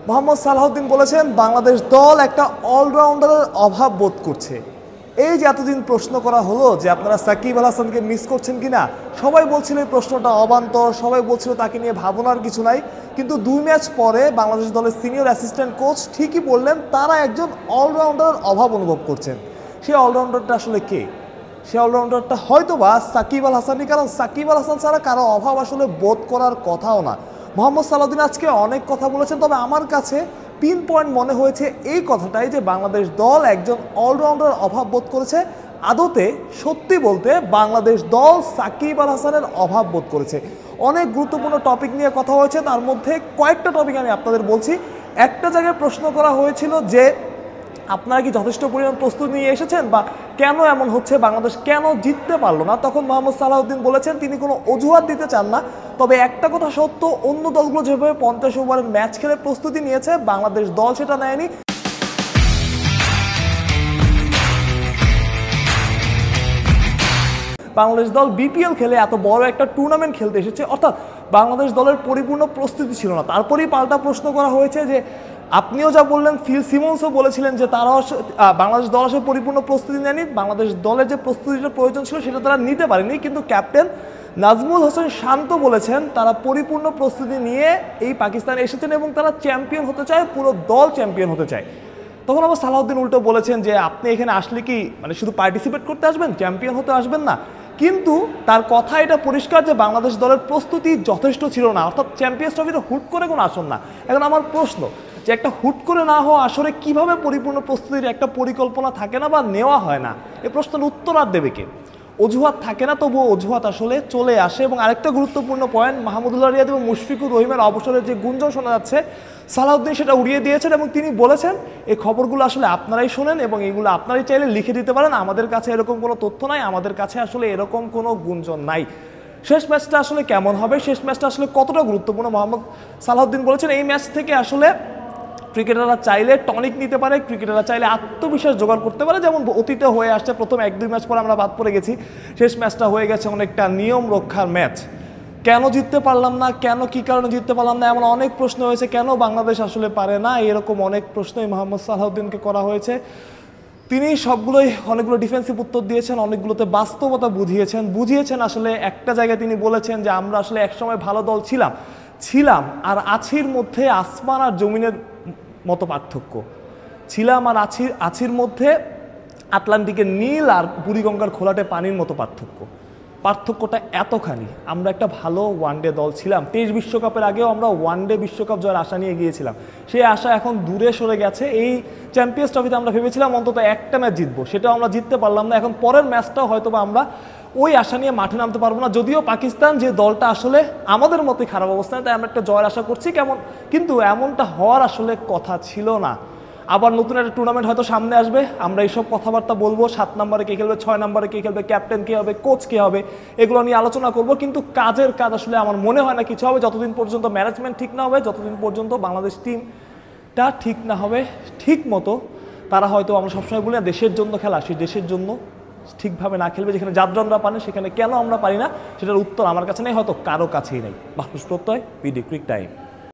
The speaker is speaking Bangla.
মোহাম্মদ সালাহউদ্দিন বলেছেন বাংলাদেশ দল একটা অলরাউন্ডারের অভাব বোধ করছে। এই যে এতদিন প্রশ্ন করা হলো যে আপনারা সাকিব আল হাসানকে মিস করছেন কিনা, সবাই বলছিল এই প্রশ্নটা অবান্তর, সবাই বলছিল তাকে নিয়ে ভাবনার কিছু নাই। কিন্তু 2 ম্যাচ পরে বাংলাদেশ দলের সিনিয়র অ্যাসিস্ট্যান্ট কোচ ঠিকই বললেন তারা একজন অলরাউন্ডারের অভাব অনুভব করছেন। সেই অলরাউন্ডারটা আসলে কে? সেই অলরাউন্ডারটা হয়তো বা সাকিব আল হাসানই, কারণ সাকিব আল হাসান ছাড়া কারো অভাব আসলে বোধ করার কথাও না। মোহাম্মদ সালাহউদ্দিন আজকে অনেক কথা বলেছেন, তবে আমার কাছে পিন পয়েন্ট মনে হয়েছে এই কথাটাই যে বাংলাদেশ দল একজন অলরাউন্ডার অভাব বোধ করেছে। আদতে সত্যি বলতে বাংলাদেশ দল সাকিব আল হাসানের অভাব বোধ করেছে। অনেক গুরুত্বপূর্ণ টপিক নিয়ে কথা হয়েছে, তার মধ্যে কয়েকটা টপিক আমি আপনাদের বলছি। একটা জায়গায় প্রশ্ন করা হয়েছিল যে আপনারা কি যথেষ্ট পরিমাণ প্রস্তুতি নিয়ে এসেছেন, বা কেন এমন হচ্ছে, বাংলাদেশ কেন জিততে পারলো না? তখন মোহাম্মদ সালাহউদ্দিন বলেছেন তিনি কোনো অজুহাত দিতে চান না, তবে একটা কথা সত্য, অন্য দলগুলো যেভাবে 50 ওভারের ম্যাচ খেলে প্রস্তুতি নিয়েছে বাংলাদেশ দল সেটা নেয়নি। বাংলাদেশ দল বিপিএল খেলে এত বড় একটা টুর্নামেন্ট খেলতে এসেছে, অর্থাৎ বাংলাদেশ দলের পরিপূর্ণ প্রস্তুতি ছিল না। তারপরেই পাল্টা প্রশ্ন করা হয়েছে যে আপনিও যা বললেন, ফিল সিমন্সও বলেছিলেন যে তারাও বাংলাদেশ দল আসলে পরিপূর্ণ প্রস্তুতি নেয়নি, বাংলাদেশ দলের যে প্রস্তুতিটা প্রয়োজন ছিল সেটা তারা নিতে পারেনি। কিন্তু ক্যাপ্টেন নাজমুল হোসেন শান্ত বলেছেন তারা পরিপূর্ণ প্রস্তুতি নিয়ে এই পাকিস্তানে এসেছেন এবং তারা চ্যাম্পিয়ন হতে চায়, পুরো দল চ্যাম্পিয়ন হতে চায়। তখন আবার সালাহউদ্দিন উল্টো বলেছেন যে আপনি এখানে আসলে কি মানে শুধু পার্টিসিপেট করতে আসবেন, চ্যাম্পিয়ন হতে আসবেন না। কিন্তু তার কথা এটা পরিষ্কার যে বাংলাদেশ দলের প্রস্তুতি যথেষ্ট ছিল না, অর্থাৎ চ্যাম্পিয়ন্স ট্রফিতে হুট করে কোনো আসন না। এখন আমার প্রশ্ন যে একটা হুট করে না হওয়া আসরে কিভাবে পরিপূর্ণ প্রস্তুতির একটা পরিকল্পনা থাকে না বা নেওয়া হয় না, এই প্রশ্নের উত্তর আর দেবে কে? অজুহাত থাকে না, তবুও অজুহাত আসলে চলে আসে। এবং আরেকটা গুরুত্বপূর্ণ পয়েন্ট, মাহমুদুল্লাহ রিয়াদ এবং মুশফিকুর রহিমের অবসরের যে গুঞ্জন শোনা যাচ্ছে, সালাহউদ্দিন সেটা উড়িয়ে দিয়েছেন এবং তিনি বলেছেন এই খবরগুলো আসলে আপনারাই শোনেন এবং এগুলো আপনারাই চাইলে লিখে দিতে পারেন, আমাদের কাছে এরকম কোনো তথ্য নাই, আমাদের কাছে আসলে এরকম কোনো গুঞ্জন নাই। শেষ ম্যাচটা আসলে কেমন হবে, শেষ ম্যাচটা আসলে কতটা গুরুত্বপূর্ণ, মোহাম্মদ সালাহউদ্দিন বলেছেন এই ম্যাচ থেকে আসলে ক্রিকেটাররা চাইলে টনিক নিতে পারে, ক্রিকেটাররা চাইলে আত্মবিশ্বাস জোগাড় করতে পারে, যেমন অতীতে হয়ে আসছে। প্রথম 1-2 ম্যাচ পরে আমরা বাদ পড়ে গেছি, শেষ ম্যাচটা হয়ে গেছে অনেকটা নিয়ম রক্ষার ম্যাচ। কেন জিততে পারলাম না, কেন কি কারণে জিততে পারলাম না, এমন অনেক প্রশ্ন হয়েছে। কেন বাংলাদেশ আসলে পারে না, এরকম অনেক প্রশ্নই মোহাম্মদ সালাহউদ্দিনকে করা হয়েছে। তিনি সবগুলোই অনেকগুলো ডিফেন্সিভ উত্তর দিয়েছেন, অনেকগুলোতে বাস্তবতা বুঝিয়েছেন। আসলে একটা জায়গায় তিনি বলেছেন যে আমরা আসলে একসময় ভালো দল ছিলাম আর আছির মধ্যে আসমান আর জমিনের মতো পার্থক্য, ছিলাম আর আছির মধ্যে আটলান্টিকের নীল আর বুড়িগঙ্গার ঘোলাটে পানির মতো পার্থক্যটা এতখানি। আমরা একটা ভালো ওয়ানডে দল ছিলাম, 23 বিশ্বকাপের আগেও আমরা ওয়ানডে বিশ্বকাপ জয়ের আশা নিয়ে গিয়েছিলাম, সেই আশা এখন দূরে সরে গেছে। এই চ্যাম্পিয়ন্স ট্রফিতে আমরা ভেবেছিলাম অন্তত একটা ম্যাচ জিতবো, সেটাও আমরা জিততে পারলাম না। এখন পরের ম্যাচটাও হয়তো বা আমরা ওই আশা নিয়ে মাঠে নামতে পারবো না, যদিও পাকিস্তান যে দলটা আসলে আমাদের মতোই খারাপ অবস্থায়, তাই আমরা একটা জয়ের আশা করছি কিন্তু এমনটা হওয়ার আসলে কথা ছিল না। আবার নতুন একটা টুর্নামেন্ট হয়তো সামনে আসবে, আমরা এইসব কথাবার্তা বলবো, 7 নম্বরে কে খেলবে, 6 নম্বরে কে খেলবে, ক্যাপ্টেন কে হবে, কোচ কে হবে, এগুলো নিয়ে আলোচনা করব। কিন্তু কাজের কাজ আসলে আমার মনে হয় না কিছু হবে যতদিন পর্যন্ত ম্যানেজমেন্ট ঠিক না হবে, যতদিন পর্যন্ত বাংলাদেশ টিমটা ঠিক না হবে ঠিক মতো। তারা হয়তো, আমরা সবসময় বলি না দেশের জন্য খেলা, সেই দেশের জন্য ঠিকভাবে না খেলবে, যেখানে জাদরানরা পারে সেখানে কেন আমরা পারি না, সেটার উত্তর আমার কাছে নেই, হয়তো কারো কাছেই নেই। মানুষ প্রত্যয়, বিডি ক্রিক টাইম।